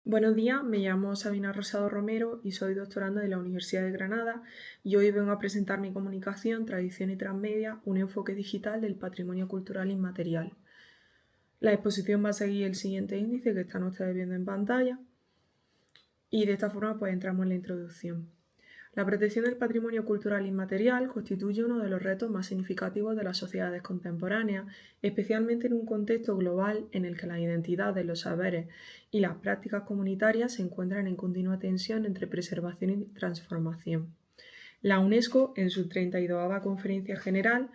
Buenos días, me llamo Sabina Rosado Romero y soy doctoranda de la Universidad de Granada y hoy vengo a presentar mi comunicación, tradición y transmedia, un enfoque digital del patrimonio cultural inmaterial. La exposición va a seguir el siguiente índice que están ustedes viendo en pantalla y de esta forma pues entramos en la introducción. La protección del patrimonio cultural inmaterial constituye uno de los retos más significativos de las sociedades contemporáneas, especialmente en un contexto global en el que la identidad de los saberes y las prácticas comunitarias se encuentran en continua tensión entre preservación y transformación. La UNESCO, en su 32ª Conferencia General,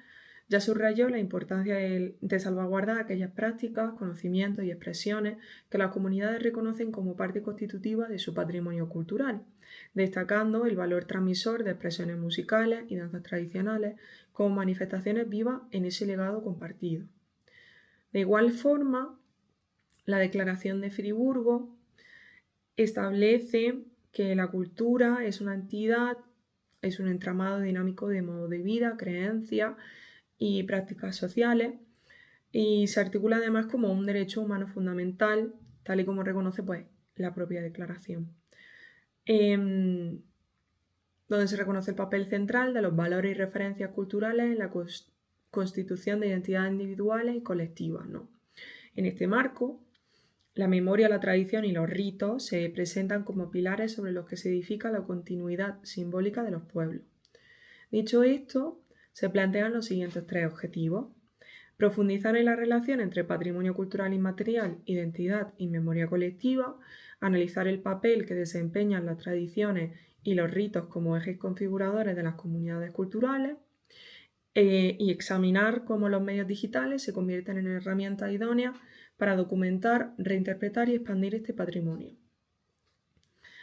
ya subrayó la importancia de salvaguardar aquellas prácticas, conocimientos y expresiones que las comunidades reconocen como parte constitutiva de su patrimonio cultural, destacando el valor transmisor de expresiones musicales y danzas tradicionales como manifestaciones vivas en ese legado compartido. De igual forma, la Declaración de Friburgo establece que la cultura es una entidad, es un entramado dinámico de modo de vida, creencias y prácticas sociales, y se articula además como un derecho humano fundamental, tal y como reconoce pues, la propia declaración, donde se reconoce el papel central de los valores y referencias culturales en la constitución de identidades individuales y colectivas, ¿no? En este marco, la memoria, la tradición y los ritos se presentan como pilares sobre los que se edifica la continuidad simbólica de los pueblos. Dicho esto, se plantean los siguientes tres objetivos: profundizar en la relación entre patrimonio cultural inmaterial, identidad y memoria colectiva, analizar el papel que desempeñan las tradiciones y los ritos como ejes configuradores de las comunidades culturales, y examinar cómo los medios digitales se convierten en herramientas idóneas para documentar, reinterpretar y expandir este patrimonio.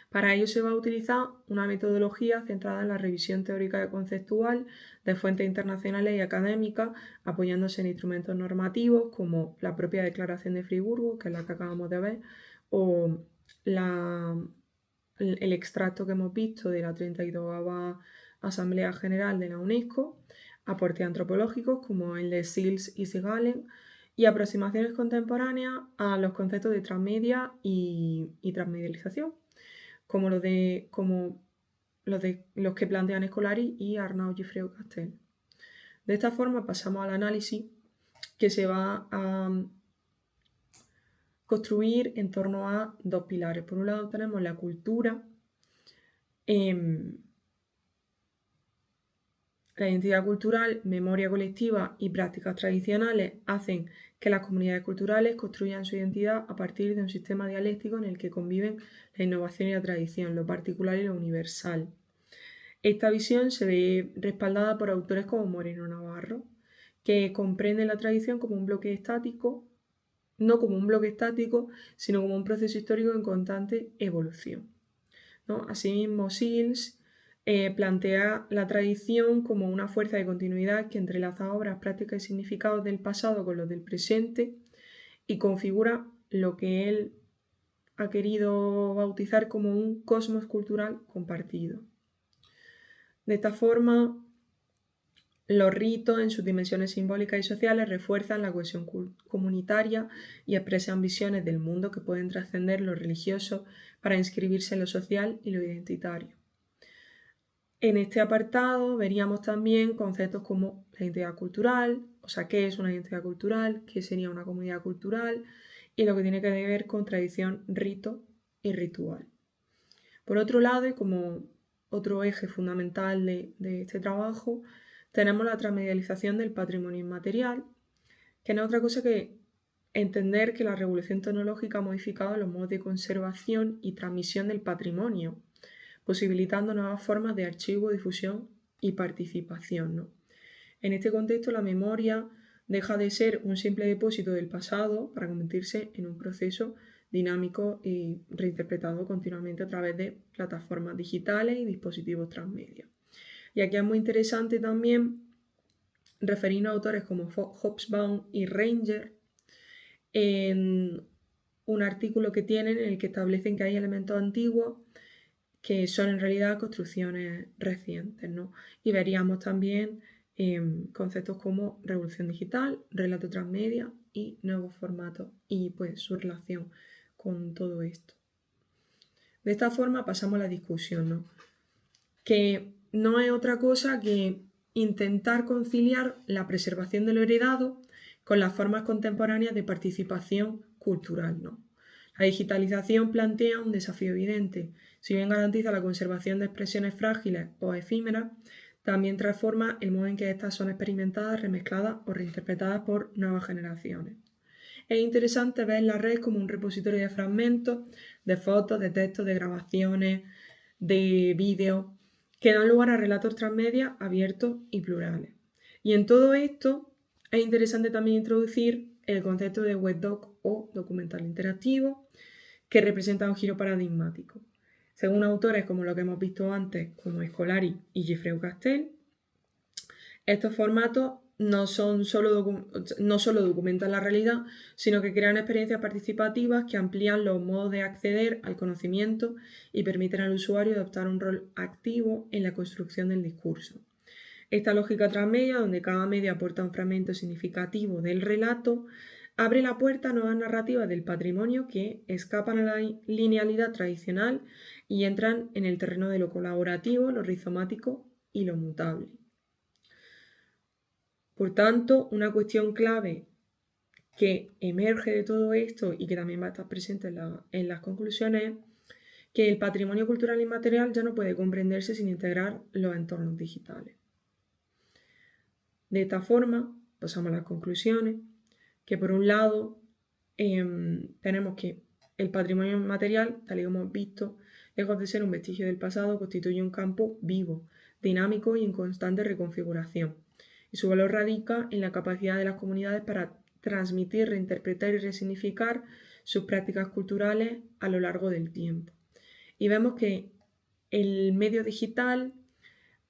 Para ello se va a utilizar una metodología centrada en la revisión teórica y conceptual de fuentes internacionales y académicas, apoyándose en instrumentos normativos como la propia Declaración de Friburgo, que es la que acabamos de ver, o el extracto que hemos visto de la 32ª Asamblea General de la UNESCO, aportes antropológicos como el de Sils y Segalen, y aproximaciones contemporáneas a los conceptos de transmedia y transmedialización, como los que plantean Scolari y Arnaud Giffreu Castel. De esta forma pasamos al análisis que se va a construir en torno a dos pilares. Por un lado tenemos la cultura, la identidad cultural, memoria colectiva y prácticas tradicionales hacen que las comunidades culturales construyan su identidad a partir de un sistema dialéctico en el que conviven la innovación y la tradición, lo particular y lo universal. Esta visión se ve respaldada por autores como Moreno Navarro, que comprenden la tradición como un bloque estático, no como un bloque estático, sino como un proceso histórico en constante evolución, ¿no? Asimismo, Sils plantea la tradición como una fuerza de continuidad que entrelaza obras, prácticas y significados del pasado con los del presente y configura lo que él ha querido bautizar como un cosmos cultural compartido. De esta forma, los ritos, en sus dimensiones simbólicas y sociales, refuerzan la cohesión comunitaria y expresan visiones del mundo que pueden trascender lo religioso para inscribirse en lo social y lo identitario. En este apartado veríamos también conceptos como la identidad cultural, o sea, qué es una identidad cultural, qué sería una comunidad cultural y lo que tiene que ver con tradición, rito y ritual. Por otro lado, y como otro eje fundamental de este trabajo, tenemos la transmedialización del patrimonio inmaterial, que no es otra cosa que entender que la revolución tecnológica ha modificado los modos de conservación y transmisión del patrimonio, posibilitando nuevas formas de archivo, difusión y participación, ¿no? En este contexto, la memoria deja de ser un simple depósito del pasado para convertirse en un proceso dinámico y reinterpretado continuamente a través de plataformas digitales y dispositivos transmedia. Y aquí es muy interesante también referirnos a autores como Hobsbawm y Ranger en un artículo que tienen en el que establecen que hay elementos antiguos que son en realidad construcciones recientes, ¿no? Y veríamos también conceptos como revolución digital, relato transmedia y nuevos formatos y pues su relación con todo esto. De esta forma pasamos a la discusión, ¿no? Que no es otra cosa que intentar conciliar la preservación de lo heredado con las formas contemporáneas de participación cultural, ¿no? La digitalización plantea un desafío evidente. Si bien garantiza la conservación de expresiones frágiles o efímeras, también transforma el modo en que éstas son experimentadas, remezcladas o reinterpretadas por nuevas generaciones. Es interesante ver la red como un repositorio de fragmentos, de fotos, de textos, de grabaciones, de vídeos, que dan lugar a relatos transmedia abiertos y plurales. Y en todo esto es interesante también introducir el concepto de webdoc o documental interactivo, que representa un giro paradigmático. Según autores como lo que hemos visto antes, como Scolari y Geoffrey Castel, estos formatos no solo documentan la realidad, sino que crean experiencias participativas que amplían los modos de acceder al conocimiento y permiten al usuario adoptar un rol activo en la construcción del discurso. Esta lógica transmedia, donde cada medio aporta un fragmento significativo del relato, abre la puerta a nuevas narrativas del patrimonio que escapan a la linealidad tradicional y entran en el terreno de lo colaborativo, lo rizomático y lo mutable. Por tanto, una cuestión clave que emerge de todo esto y que también va a estar presente en las conclusiones es que el patrimonio cultural inmaterial ya no puede comprenderse sin integrar los entornos digitales. De esta forma, pasamos a las conclusiones, que por un lado tenemos que el patrimonio inmaterial, tal y como hemos visto, lejos de ser un vestigio del pasado, constituye un campo vivo, dinámico y en constante reconfiguración. Y su valor radica en la capacidad de las comunidades para transmitir, reinterpretar y resignificar sus prácticas culturales a lo largo del tiempo. Y vemos que el medio digital,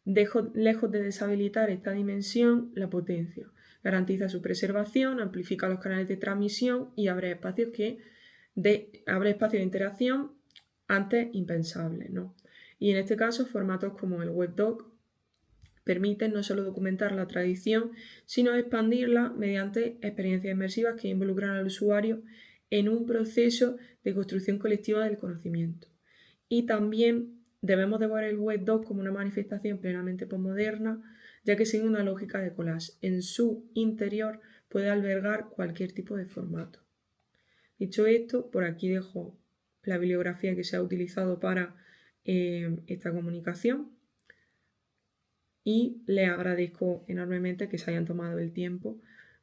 lejos de deshabilitar esta dimensión, la potencia. Garantiza su preservación, amplifica los canales de transmisión y abre espacios de interacción antes impensables, ¿no? Y en este caso, formatos como el webdoc permiten no solo documentar la tradición, sino expandirla mediante experiencias inmersivas que involucran al usuario en un proceso de construcción colectiva del conocimiento. Y también debemos de ver el webdoc como una manifestación plenamente posmoderna, ya que sigue una lógica de collage. En su interior puede albergar cualquier tipo de formato. Dicho esto, por aquí dejo la bibliografía que se ha utilizado para esta comunicación y les agradezco enormemente que se hayan tomado el tiempo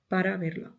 para verla.